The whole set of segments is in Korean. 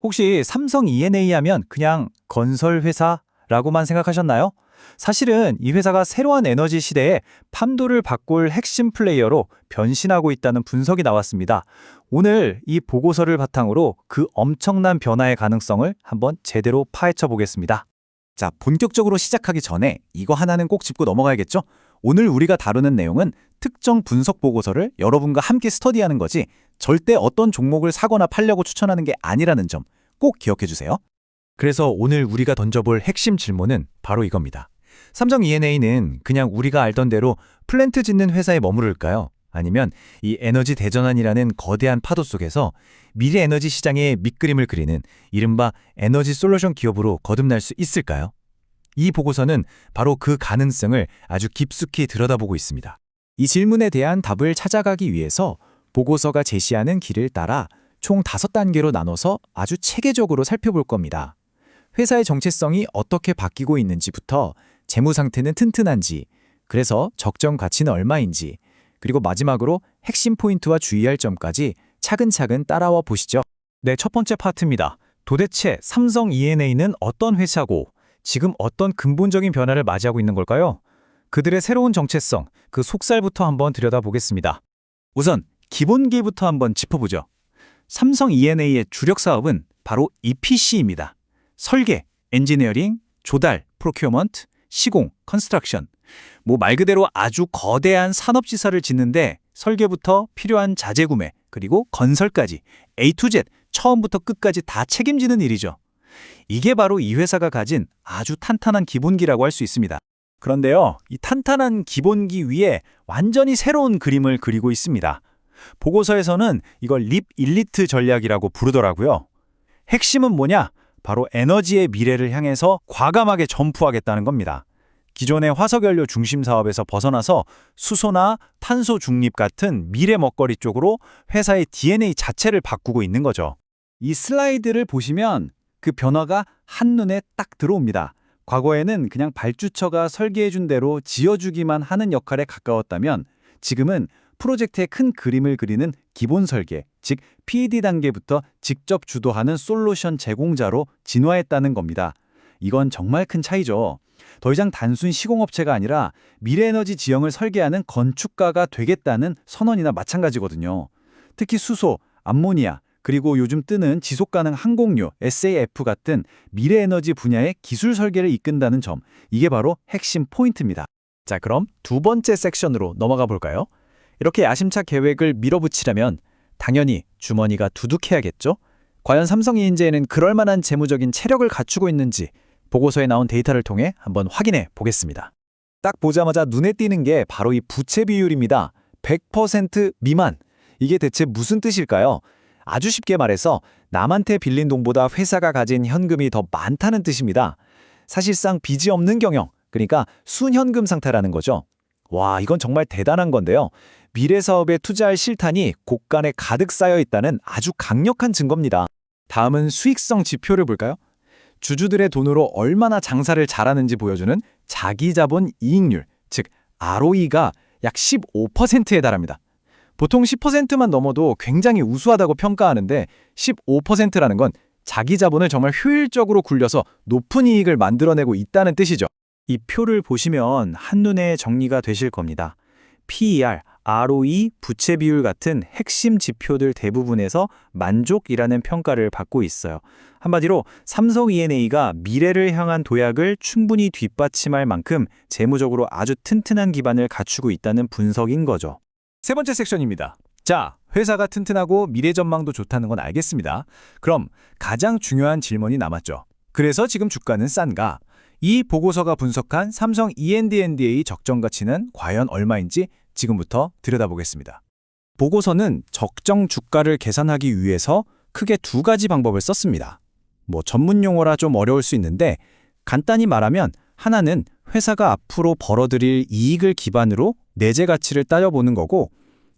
혹시 삼성 E&A 하면 그냥 건설 회사라고만 생각하셨나요? 사실은 이 회사가 새로운 에너지 시대에 판도를 바꿀 핵심 플레이어로 변신하고 있다는 분석이 나왔습니다. 오늘 이 보고서를 바탕으로 그 엄청난 변화의 가능성을 한번 제대로 파헤쳐 보겠습니다. 자, 본격적으로 시작하기 전에 이거 하나는 꼭 짚고 넘어가야겠죠? 오늘 우리가 다루는 내용은 특정 분석 보고서를 여러분과 함께 스터디하는 거지 절대 어떤 종목을 사거나 팔려고 추천하는 게 아니라는 점 꼭 기억해 주세요. 그래서 오늘 우리가 던져볼 핵심 질문은 바로 이겁니다. 삼성 E&A는 그냥 우리가 알던 대로 플랜트 짓는 회사에 머무를까요? 아니면 이 에너지 대전환이라는 거대한 파도 속에서 미래 에너지 시장의 밑그림을 그리는 이른바 에너지 솔루션 기업으로 거듭날 수 있을까요? 이 보고서는 바로 그 가능성을 아주 깊숙이 들여다보고 있습니다. 이 질문에 대한 답을 찾아가기 위해서 보고서가 제시하는 길을 따라 총 5단계로 나눠서 아주 체계적으로 살펴볼 겁니다. 회사의 정체성이 어떻게 바뀌고 있는지부터 재무 상태는 튼튼한지, 그래서 적정 가치는 얼마인지, 그리고 마지막으로 핵심 포인트와 주의할 점까지 차근차근 따라와 보시죠. 네, 첫 번째 파트입니다. 도대체 삼성 E&A는 어떤 회사고 지금 어떤 근본적인 변화를 맞이하고 있는 걸까요? 그들의 새로운 정체성, 그 속살부터 한번 들여다보겠습니다. 우선 기본기부터 한번 짚어보죠. 삼성 E&A의 주력 사업은 바로 EPC입니다. 설계, 엔지니어링, 조달, 프로큐어먼트, 시공, 컨스트럭션. 말 그대로 아주 거대한 산업시설을 짓는데 설계부터 필요한 자재 구매, 그리고 건설까지 A to Z, 처음부터 끝까지 다 책임지는 일이죠. 이게 바로 이 회사가 가진 아주 탄탄한 기본기라고 할 수 있습니다. 그런데요, 이 탄탄한 기본기 위에 완전히 새로운 그림을 그리고 있습니다. 보고서에서는 이걸 립 일리트 전략이라고 부르더라고요. 핵심은 뭐냐? 바로 에너지의 미래를 향해서 과감하게 점프하겠다는 겁니다. 기존의 화석연료 중심 사업에서 벗어나서 수소나 탄소 중립 같은 미래 먹거리 쪽으로 회사의 DNA 자체를 바꾸고 있는 거죠. 이 슬라이드를 보시면 그 변화가 한눈에 딱 들어옵니다. 과거에는 그냥 발주처가 설계해준 대로 지어주기만 하는 역할에 가까웠다면 지금은 프로젝트의 큰 그림을 그리는 기본 설계, 즉 PED 단계부터 직접 주도하는 솔루션 제공자로 진화했다는 겁니다. 이건 정말 큰 차이죠. 더 이상 단순 시공업체가 아니라 미래에너지 지형을 설계하는 건축가가 되겠다는 선언이나 마찬가지거든요. 특히 수소, 암모니아, 그리고 요즘 뜨는 지속가능 항공유, SAF 같은 미래에너지 분야의 기술 설계를 이끈다는 점, 이게 바로 핵심 포인트입니다. 자, 그럼 두 번째 섹션으로 넘어가 볼까요? 이렇게 야심차 계획을 밀어붙이려면 당연히 주머니가 두둑해야겠죠? 과연 삼성 E&A는 그럴 만한 재무적인 체력을 갖추고 있는지 보고서에 나온 데이터를 통해 한번 확인해 보겠습니다. 딱 보자마자 눈에 띄는 게 바로 이 부채 비율입니다. 100% 미만. 이게 대체 무슨 뜻일까요? 아주 쉽게 말해서 남한테 빌린 돈보다 회사가 가진 현금이 더 많다는 뜻입니다. 사실상 빚이 없는 경영, 그러니까 순현금 상태라는 거죠. 와, 이건 정말 대단한 건데요. 미래 사업에 투자할 실탄이 곳간에 가득 쌓여 있다는 아주 강력한 증거입니다. 다음은 수익성 지표를 볼까요? 주주들의 돈으로 얼마나 장사를 잘하는지 보여주는 자기자본 이익률, 즉 ROE가 약 15%에 달합니다. 보통 10%만 넘어도 굉장히 우수하다고 평가하는데 15%라는 건 자기 자본을 정말 효율적으로 굴려서 높은 이익을 만들어내고 있다는 뜻이죠. 이 표를 보시면 한눈에 정리가 되실 겁니다. PER, ROE, 부채 비율 같은 핵심 지표들 대부분에서 만족이라는 평가를 받고 있어요. 한마디로 삼성 E&A가 미래를 향한 도약을 충분히 뒷받침할 만큼 재무적으로 아주 튼튼한 기반을 갖추고 있다는 분석인 거죠. 세 번째 섹션입니다. 자, 회사가 튼튼하고 미래 전망도 좋다는 건 알겠습니다. 그럼 가장 중요한 질문이 남았죠. 그래서 지금 주가는 싼가? 이 보고서가 분석한 삼성 E&A 적정 가치는 과연 얼마인지 지금부터 들여다보겠습니다. 보고서는 적정 주가를 계산하기 위해서 크게 두 가지 방법을 썼습니다. 전문 용어라 좀 어려울 수 있는데 간단히 말하면 하나는 회사가 앞으로 벌어들일 이익을 기반으로 내재 가치를 따져보는 거고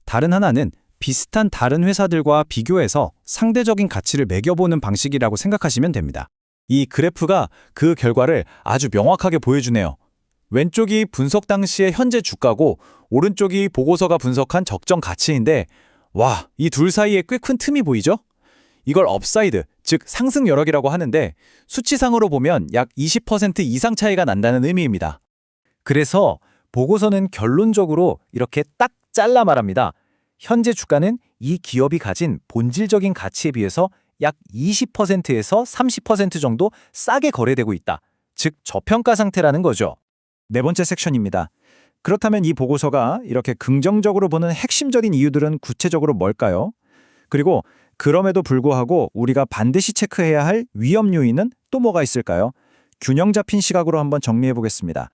다른 하나는 비슷한 다른 회사들과 비교해서 상대적인 가치를 매겨보는 방식이라고 생각하시면 됩니다. 이 그래프가 그 결과를 아주 명확하게 보여주네요. 왼쪽이 분석 당시의 현재 주가고 오른쪽이 보고서가 분석한 적정 가치인데 와, 이 둘 사이에 꽤 큰 틈이 보이죠? 이걸 업사이드, 즉 상승 여력이라고 하는데 수치상으로 보면 약 20% 이상 차이가 난다는 의미입니다. 그래서 보고서는 결론적으로 이렇게 딱 잘라 말합니다. 현재 주가는 이 기업이 가진 본질적인 가치에 비해서 약 20%에서 30% 정도 싸게 거래되고 있다. 즉 저평가 상태라는 거죠. 네 번째 섹션입니다. 그렇다면 이 보고서가 이렇게 긍정적으로 보는 핵심적인 이유들은 구체적으로 뭘까요? 그리고 그럼에도 불구하고 우리가 반드시 체크해야 할 위험 요인은 또 뭐가 있을까요? 균형 잡힌 시각으로 한번 정리해 보겠습니다.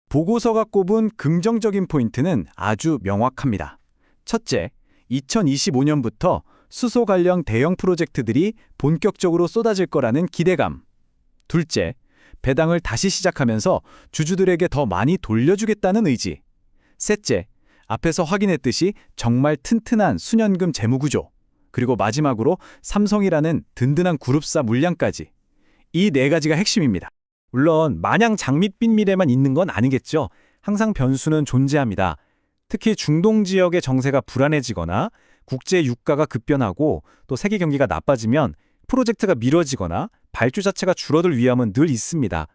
보고서가 꼽은 긍정적인 포인트는 아주 명확합니다. 첫째, 2025년부터 수소 관련 대형 프로젝트들이 본격적으로 쏟아질 거라는 기대감. 둘째, 배당을 다시 시작하면서 주주들에게 더 많이 돌려주겠다는 의지. 셋째, 앞에서 확인했듯이 정말 튼튼한 순연금 재무구조. 그리고 마지막으로 삼성이라는 든든한 그룹사 물량까지. 이 네 가지가 핵심입니다. 물론 마냥 장밋빛 미래만 있는 건 아니겠죠. 항상 변수는 존재합니다. 특히 중동 지역의 정세가 불안해지거나 국제 유가가 급변하고 또 세계 경기가 나빠지면 프로젝트가 미뤄지거나 발주 자체가 줄어들 위험은 늘 있습니다.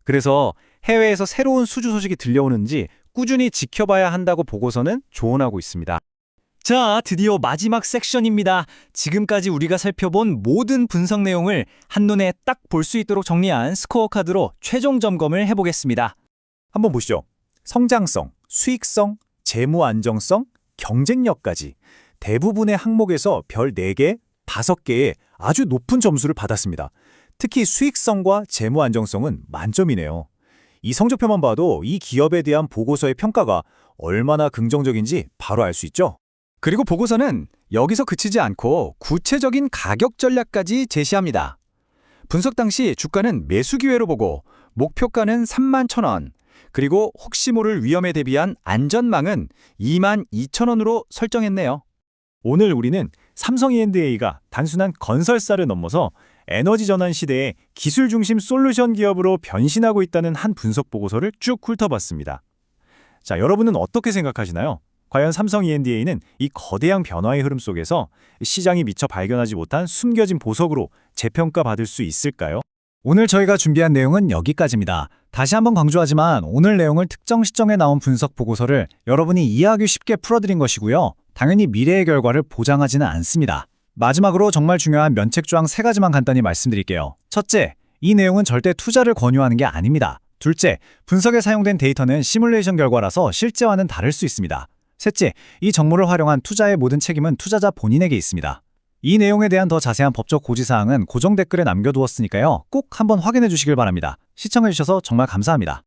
그래서 해외에서 새로운 수주 소식이 들려오는지 꾸준히 지켜봐야 한다고 보고서는 조언하고 있습니다. 자, 드디어 마지막 섹션입니다. 지금까지 우리가 살펴본 모든 분석 내용을 한눈에 딱 볼 수 있도록 정리한 스코어 카드로 최종 점검을 해보겠습니다. 한번 보시죠. 성장성, 수익성, 재무 안정성, 경쟁력까지 대부분의 항목에서 별 4개, 5개의 아주 높은 점수를 받았습니다. 특히 수익성과 재무 안정성은 만점이네요. 이 성적표만 봐도 이 기업에 대한 보고서의 평가가 얼마나 긍정적인지 바로 알 수 있죠. 그리고 보고서는 여기서 그치지 않고 구체적인 가격 전략까지 제시합니다. 분석 당시 주가는 매수 기회로 보고 목표가는 31,000원, 그리고 혹시 모를 위험에 대비한 안전망은 22,000원으로 설정했네요. 오늘 우리는 삼성 E&A가 단순한 건설사를 넘어서 에너지 전환 시대의 기술 중심 솔루션 기업으로 변신하고 있다는 한 분석 보고서를 쭉 훑어봤습니다. 자, 여러분은 어떻게 생각하시나요? 과연 삼성 E&A는 이 거대한 변화의 흐름 속에서 시장이 미처 발견하지 못한 숨겨진 보석으로 재평가받을 수 있을까요? 오늘 저희가 준비한 내용은 여기까지입니다. 다시 한번 강조하지만 오늘 내용을 특정 시점에 나온 분석 보고서를 여러분이 이해하기 쉽게 풀어드린 것이고요. 당연히 미래의 결과를 보장하지는 않습니다. 마지막으로 정말 중요한 면책조항 3가지만 간단히 말씀드릴게요. 첫째, 이 내용은 절대 투자를 권유하는 게 아닙니다. 둘째, 분석에 사용된 데이터는 시뮬레이션 결과라서 실제와는 다를 수 있습니다. 셋째, 이 정보를 활용한 투자의 모든 책임은 투자자 본인에게 있습니다. 이 내용에 대한 더 자세한 법적 고지사항은 고정 댓글에 남겨두었으니까요. 꼭 한번 확인해 주시길 바랍니다. 시청해주셔서 정말 감사합니다.